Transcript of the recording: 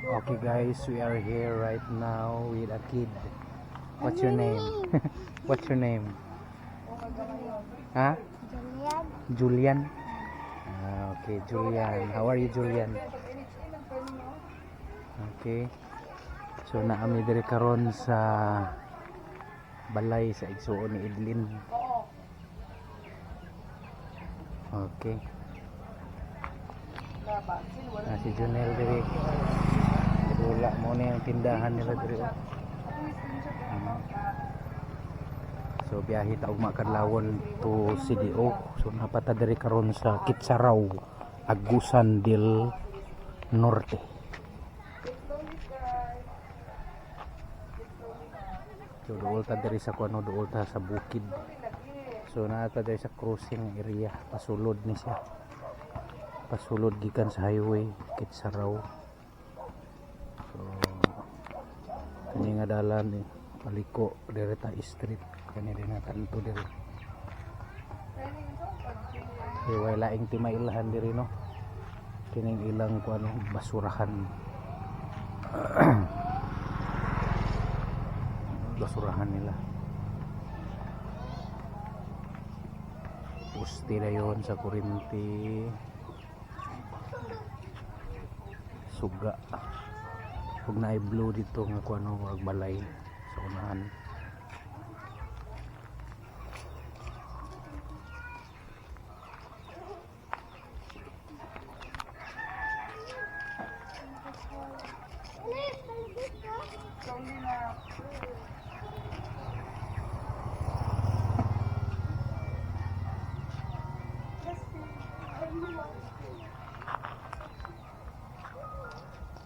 Okay guys, we are here right now with a kid. What's your name? What's your name? Huh? Julian. Julian? Okay, Julian. How are you, Julian? Okay. So naami diri karon sa balay sa igsuon ni Idlin. Okay. Si Junel diri. Wala mo na yung tindahan nila diri. So biyahe ta og Makadlawon to CDO. So napata diri karon sa Kitsaraw, Agusan del Norte. So dool ta diri sa kuno, dool ta sa bukid. So naata diri sa crossing area, pasulod ni siya. Pasulod gikan sa highway Kitsaraw. So kani nga dalan paliko diri ta street, kani din natanto diri. Kay wala ing timailahan diri no. Kining ilang kuno basurahan. Basurahan nila. Pusti na yun sa kurinti. Suga. Huwag na i-blow dito nga kung ano, wag balay sa unahan.